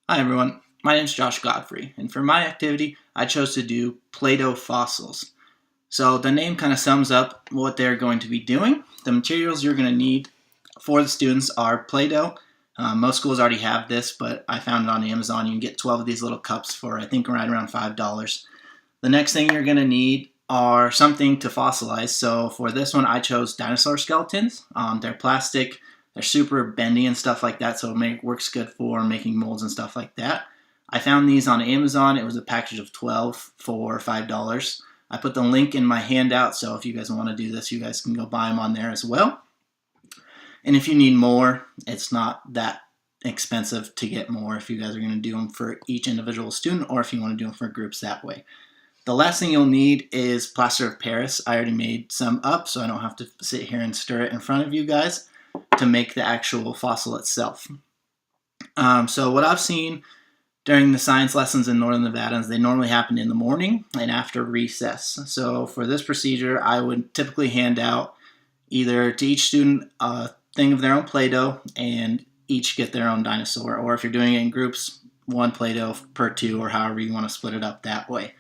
Hi everyone, my name is Josh Godfrey, and for my activity, I chose to do Play-Doh fossils. So the name kind of sums up what they're going to be doing. The materials you're going to need for the students are Play-Doh. Most schools already have this, but I found it on Amazon. You can get 12 of these little cups for I think right around $5. The next thing you're going to need are something to fossilize. So for this one, I chose dinosaur skeletons. They're plastic. They're super bendy and stuff like that, so it works good for making molds and stuff like that. I found these on Amazon. It was a package of 12 for $5. I put the link in my handout, so if you guys want to do this, you guys can go buy them on there as well. And if you need more, it's not that expensive to get more if you guys are going to do them for each individual student or if you want to do them for groups that way. The last thing you'll need is plaster of Paris. I already made some up, so I don't have to sit here and stir it in front of you guys to make the actual fossil itself. So what I've seen during the science lessons in Northern Nevada is they normally happen in the morning and after recess. So for this procedure, I would typically hand out either to each student a thing of their own Play-Doh and each get their own dinosaur, or if you're doing it in groups, one Play-Doh per two, or however you want to split it up that way.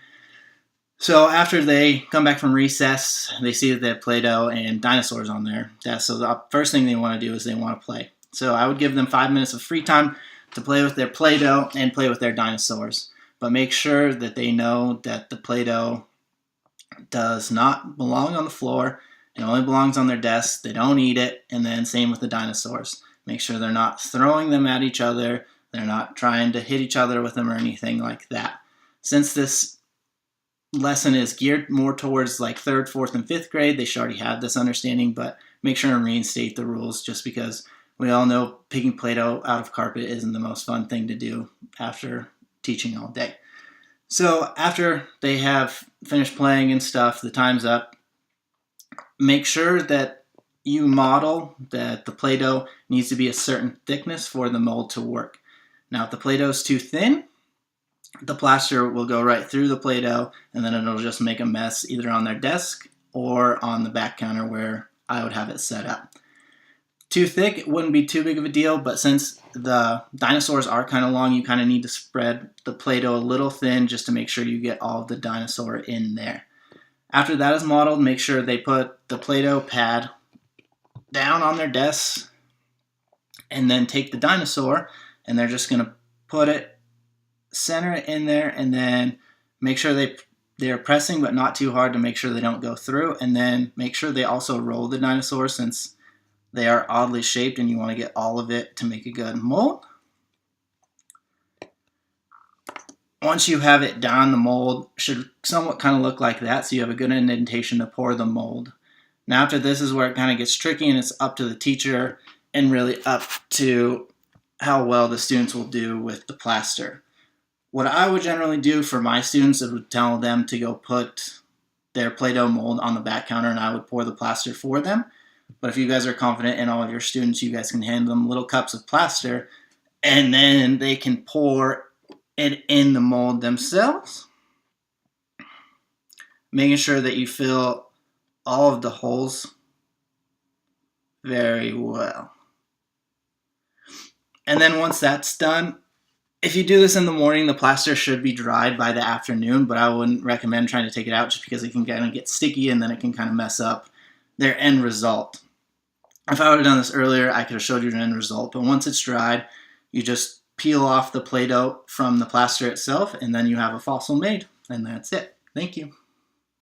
So after they come back from recess, they see that they have Play-Doh and dinosaurs on there. So the first thing they want to do is they want to play. So I would give them 5 minutes of free time to play with their Play-Doh and play with their dinosaurs. But make sure that they know that the Play-Doh does not belong on the floor. It only belongs on their desk. They don't eat it. And then same with the dinosaurs. Make sure they're not throwing them at each other. They're not trying to hit each other with them or anything like that. Since this lesson is geared more towards like 3rd, 4th, and 5th grade, they should already have this understanding, but make sure and reinstate the rules just because we all know picking Play-Doh out of carpet isn't the most fun thing to do after teaching all day. So after they have finished playing and stuff, the time's up. Make sure that you model that the Play-Doh needs to be a certain thickness for the mold to work. Now if the Play-Doh is too thin, the plaster will go right through the Play-Doh and then it'll just make a mess either on their desk or on the back counter where I would have it set up. Too thick, it wouldn't be too big of a deal, but since the dinosaurs are kind of long, you kind of need to spread the Play-Doh a little thin just to make sure you get all of the dinosaur in there. After that is modeled, make sure they put the Play-Doh pad down on their desks and then take the dinosaur and they're just going to put it, center it in there, and then make sure they're pressing but not too hard to make sure they don't go through, and then make sure they also roll the dinosaur since they are oddly shaped and you want to get all of it to make a good mold. Once you have it done, the mold should somewhat kind of look like that, so you have a good indentation to pour the mold. Now after this is where it kind of gets tricky and it's up to the teacher and really up to how well the students will do with the plaster. What I would generally do for my students is would tell them to go put their Play-Doh mold on the back counter and I would pour the plaster for them. But if you guys are confident in all of your students, you guys can hand them little cups of plaster and then they can pour it in the mold themselves. Making sure that you fill all of the holes very well. And then once that's done, if you do this in the morning, the plaster should be dried by the afternoon, but I wouldn't recommend trying to take it out just because it can kind of get sticky and then it can kind of mess up their end result. If I would have done this earlier, I could have showed you an end result, but once it's dried, you just peel off the Play-Doh from the plaster itself and then you have a fossil made, and that's it. Thank you.